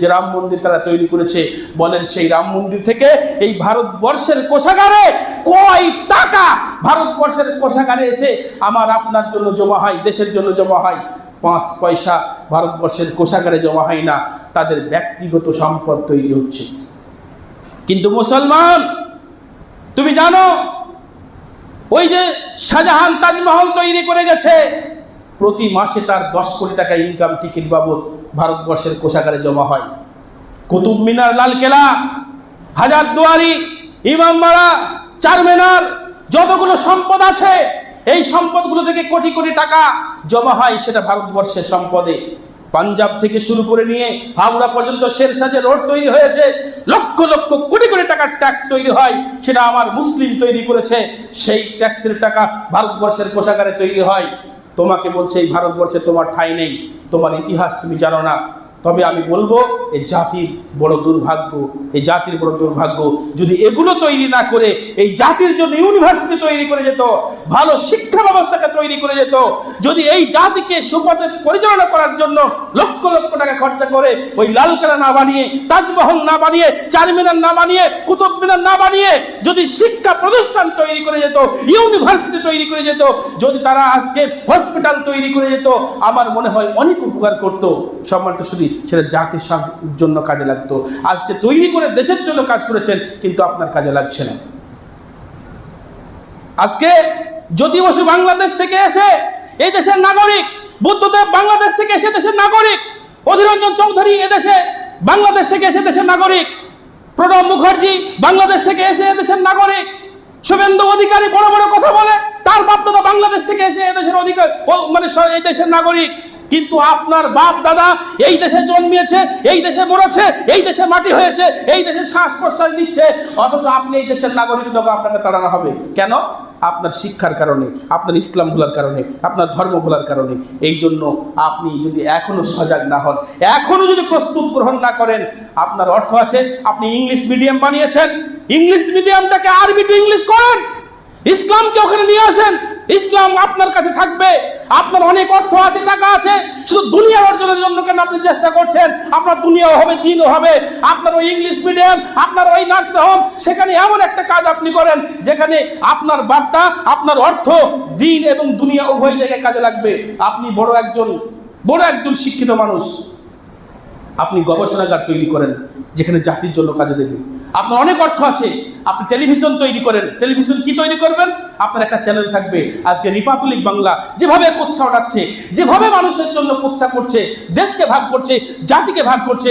যে রাম মন্দির তারা তৈরি করেছে, বলেন সেই রাম মন্দির থেকে এই ভারতবর্ষের কোষাগারে কয় টাকা ভারতবর্ষের কোষাগারে এসে আমার আপনার জন্য জমা হয়, দেশের জন্য জমা হয়? 5 পয়সা ভারতবর্ষের কোষাগারে জমা হয় না, তাদের ব্যক্তিগত সম্পদ তৈরি হচ্ছে। কিন্তু মুসলমান, তুমি জানো ওই যে শাহজাহান তাজমহল তৈরি করে গেছে, প্রতি মাসে তার 10 কোটি টাকা ইনকাম টিকিট বাবদ ভারতবর্ষের কোষাগারে জমা হয়। কুতুব মিনার, লালকেল্লা, হাজারদুয়ারি, ইমামবাড়া, চারমিনার, যতগুলো সম্পদ আছে এই সম্পদগুলো থেকে কোটি কোটি টাকা জমা হয়, সেটা ভারতবর্ষের সম্পদে। পাঞ্জাব থেকে শুরু করে নিয়ে হাওড়া পর্যন্ত শেরশাহ যে রোড তৈরি হয়েছে, লক্ষ লক্ষ কোটি কোটি টাকার ট্যাক্স তৈরি হয়, সেটা আমার মুসলিম তৈরি করেছে। সেই ট্যাক্সের টাকা ভারতবর্ষের কোষাগারে তৈরি হয়। তোমাকে বলছে এই ভারতবর্ষে তোমার ঠাঁই নেই, তোমার ইতিহাস তুমি জানো না। তবে আমি বলবো এই জাতির বড় দুর্ভাগ্য, এই জাতির বড় দুর্ভাগ্য। যদি এগুলো তৈরি না করে এই জাতির জন্য ইউনিভার্সিটি তৈরি করে যেত, ভালো শিক্ষা ব্যবস্থাকে তৈরি করে যেত, যদি এই জাতিকে সুপথে পরিচালনা করার জন্য লক্ষ লক্ষ টাকা খরচা করে ওই লালকেল্লা না বানিয়ে, তাজমহল না বানিয়ে, চারমিনার না বানিয়ে, কুতুব মিনার না বানিয়ে যদি শিক্ষা প্রতিষ্ঠান তৈরি করে যেত, ইউনিভার্সিটি তৈরি করে যেত, যদি তারা আজকে হসপিটাল তৈরি করে যেত, আমার মনে হয় অনেক উপকার করতো। সম্মানিত শুধু সেটা জাতির জন্য কাজে লাগতো। আজকে তৈরি করে দেশের জন্য কাজ করেছেন, কিন্তু আপনার কাজে লাগছে না। আজকে জ্যোতি বসু বাংলাদেশ থেকে এসে এই দেশের নাগরিক, বুদ্ধদেব বাংলাদেশ থেকে এসে দেশের নাগরিক, অধীর রঞ্জন চৌধুরী এদেশে বাংলাদেশ থেকে এসে দেশের নাগরিক, প্রণব মুখার্জি বাংলাদেশ থেকে এসে এদেশের নাগরিক, শুভেন্দু অধিকারী বড় বড় কথা বলে, তার বাপদাদা বাংলাদেশ থেকে এসে এদেশের অধিকার মানে এই দেশের নাগরিক। কিন্তু আপনার বাপ দাদা এই দেশে জন্মিয়েছে, এই দেশে মরেছে, এই দেশে মাটি হয়েছে, এই দেশে শ্বাস প্রশ্বাস নিচ্ছে, অথচ আপনি এই দেশের নাগরিক লোক, আপনাকে তাড়ানো হবে কেন? আপনার শিক্ষার কারণে, আপনার ইসলাম ভোলার কারণে, আপনার ধর্ম ভোলার কারণে। এই জন্য আপনি যদি এখনো সজাগ না হন, এখনো যদি প্রস্তুত গ্রহণ না করেন, আপনার অর্থ আছে আপনি ইংলিশ মিডিয়াম বানিয়েছেন, ইংলিশ মিডিয়ামটাকে আরবি টু ইংলিশ করেন, ইসলামকে ওখানে নিয়ে আসেন, ইসলাম আপনার কাছে থাকবে। আপনার অনেক অর্থ আছে, টাকা আছে, শুধু দুনিয়া অর্জনের জন্য কেন আপনি চেষ্টা করছেন? আপনার দুনিয়াও হবে, দিনও হবে। আপনার ওই ইংলিশ মিডিয়াম, আপনার ওই নার্সিং হোম, সেখানে এমন একটা কাজ আপনি করেন যেখানে আপনার বার্তা, আপনার অর্থ, দিন এবং দুনিয়া উভয় জায়গায় কাজে লাগবে। আপনি বড় একজন শিক্ষিত মানুষ, আপনি গবেষণাগার তৈরি করেন যেখানে জাতির জন্য কাজে দেবে। আপনার অনেক অর্থ আছে, আপনি টেলিভিশন তৈরি করেন। টেলিভিশন কি তৈরি করবেন? আপনার একটা চ্যানেল থাকবে। আজকে রিপাবলিক বাংলা যেভাবে কুৎসা উঠাচ্ছে, যেভাবে মানুষের জন্য কুৎসা করছে, দেশকে ভাগ করছে, জাতিকে ভাগ করছে,